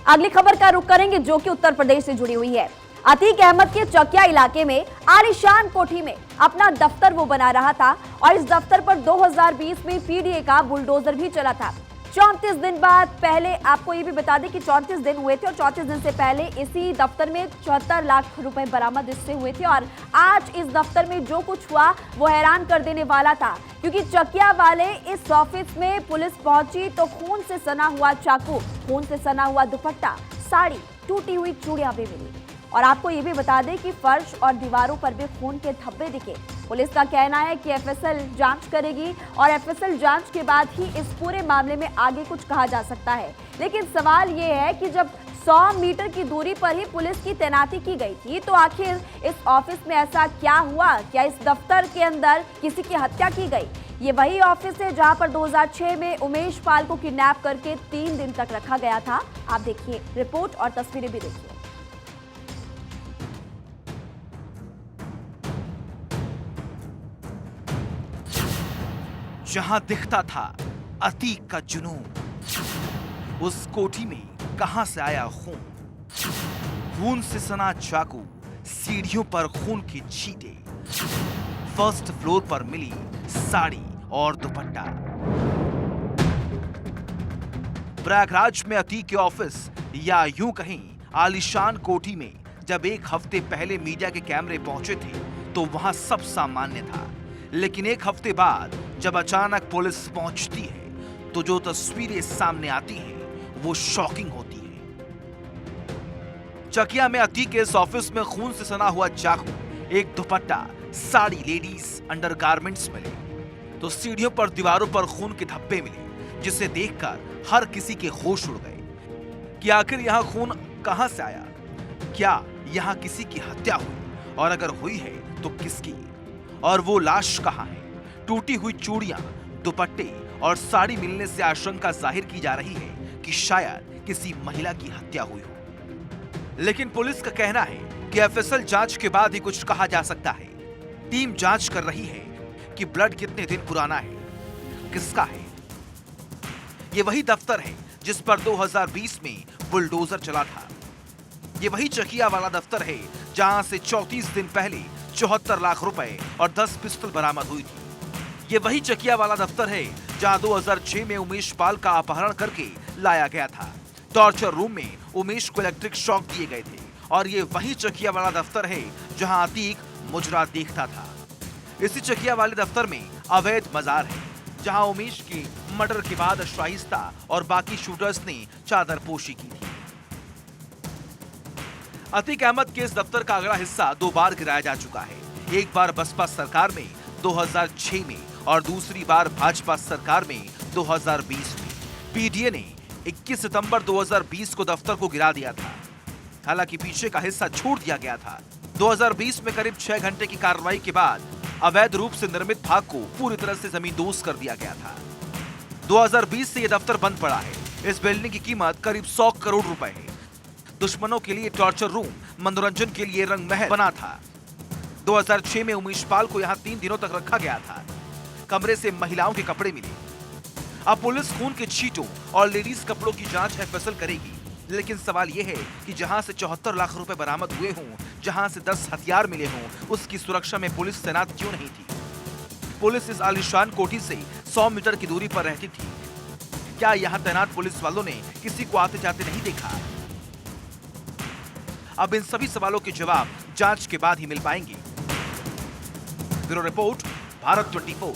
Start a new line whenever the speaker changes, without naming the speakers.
अगली खबर का रुख करेंगे जो कि उत्तर प्रदेश से जुड़ी हुई है। अतीक अहमद के चकिया इलाके में आलीशान कोठी में अपना दफ्तर वो बना रहा था और इस दफ्तर पर 2020 में पीडीए का बुलडोजर भी चला था। 34 दिन बाद पहले आपको ये भी बता दें कि 34 दिन हुए थे और 34 दिन से पहले इसी दफ्तर में 74 लाख रुपए बरामद इससे हुए थे। और आज इस दफ्तर में जो कुछ हुआ वो हैरान कर देने वाला था, क्योंकि चकिया वाले इस ऑफिस में पुलिस पहुंची तो खून से सना हुआ चाकू, खून से सना हुआ दुपट्टा, साड़ी, टूटी हुई चूड़ियां भी मिली। और आपको ये भी बता दें कि फर्श और दीवारों पर भी खून के धब्बे दिखे। पुलिस का कहना है कि एफएसएल जांच करेगी और एफएसएल जांच के बाद ही इस पूरे मामले में आगे कुछ कहा जा सकता है। लेकिन सवाल ये है कि जब 100 मीटर की दूरी पर ही पुलिस की तैनाती की गई थी तो आखिर इस ऑफिस में ऐसा क्या हुआ? क्या इस दफ्तर के अंदर किसी की हत्या की गई? ये वही ऑफिस है जहां पर 2006 में उमेश पाल को किडनैप करके 3 दिन तक रखा गया था। आप देखिए रिपोर्ट और तस्वीरें भी देखिए।
जहां दिखता था अतीक का जुनून, उस कोठी में कहां से आया खून? खून से सना चाकू, सीढ़ियों पर खून की छींटे, फर्स्ट फ्लोर पर मिली साड़ी और दुपट्टा। प्रयागराज में अतीक के ऑफिस या यूं कहीं आलीशान कोठी में जब एक हफ्ते पहले मीडिया के कैमरे पहुंचे थे तो वहां सब सामान्य था। लेकिन एक हफ्ते बाद जब अचानक पुलिस पहुंचती है तो जो तस्वीरें सामने आती हैं वो शॉकिंग होती है। चकिया में अतीक के इस ऑफिस में खून से सना हुआ चाकू, एक दुपट्टा, साड़ी, लेडीज अंडरगारमेंट्स मिले तो सीढ़ियों पर दीवारों पर खून के धब्बे मिले, जिसे देखकर हर किसी के होश उड़ गए कि आखिर यहां खून कहां से आया? क्या यहां किसी की हत्या हुई? और अगर हुई है तो किसकी? और वो लाश कहां है? टूटी हुई चूड़ियां, दुपट्टे और साड़ी मिलने से आशंका जाहिर की जा रही है कि शायद किसी महिला की हत्या हुई हो। लेकिन पुलिस का कहना है कि एफएसएल जांच के बाद ही कुछ कहा जा सकता है। टीम जांच कर रही है कि ब्लड कितने दिन पुराना है, किसका है। ये वही दफ्तर है जिस पर 2020 में बुलडोजर चला था। ये वही चकिया वाला दफ्तर है जहां से 34 दिन पहले 74 लाख रुपए और 10 पिस्टल बरामद हुई थी। ये वही चकिया वाला दफ्तर है जहां 2006 में उमेश पाल का अपहरण करके लाया गया था। टॉर्चर रूम में उमेश को इलेक्ट्रिक शॉक दिए गए थे। और ये वही चकिया वाला दफ्तर है जहां अतीक मुजरा देखता था। इसी चकिया वाले दफ्तर में अवैध मजार है जहां उमेश की मर्डर के बाद शाइस्ता और बाकी शूटर्स ने चादर पोशी की थी। अतीक अहमद के इस दफ्तर का अगला हिस्सा 2 बार गिराया जा चुका है। एक बार बसपा सरकार में 2006 में और दूसरी बार भाजपा सरकार में 2020 में। पीडीए ने 21 सितंबर 2020 को दफ्तर को गिरा दिया था। हालांकि पीछे का हिस्सा छोड़ दिया गया था। 2020 में करीब 6 घंटे की कार्रवाई के बाद अवैध रूप से निर्मित भाग को पूरी तरह से जमींदोज कर दिया गया था। 2020 से यह दफ्तर बंद पड़ा है। इस बिल्डिंग की कीमत करीब 100 करोड़ रुपए है। दुश्मनों के लिए टॉर्चर रूम, मनोरंजन के लिए रंग महल बना था। 2006 में उमेश पाल को यहां 3 दिनों तक रखा गया था। कमरे से महिलाओं के कपड़े मिले। अब पुलिस खून के छींटों और लेडीज कपड़ों की जांच एफएसएल करेगी। लेकिन सवाल यह है कि जहां से 74 लाख रुपए बरामद हुए हों, जहां से 10 हथियार मिले हों, उसकी सुरक्षा में पुलिस तैनात क्यों नहीं थी? पुलिस इस आलीशान कोठी से 100 मीटर की दूरी पर रहती थी। क्या यहां तैनात पुलिस वालों ने किसी को आते जाते नहीं देखा? अब इन सभी सवालों के जवाब जांच के बाद ही मिल पाएंगे। Bureau report, Bharat 24।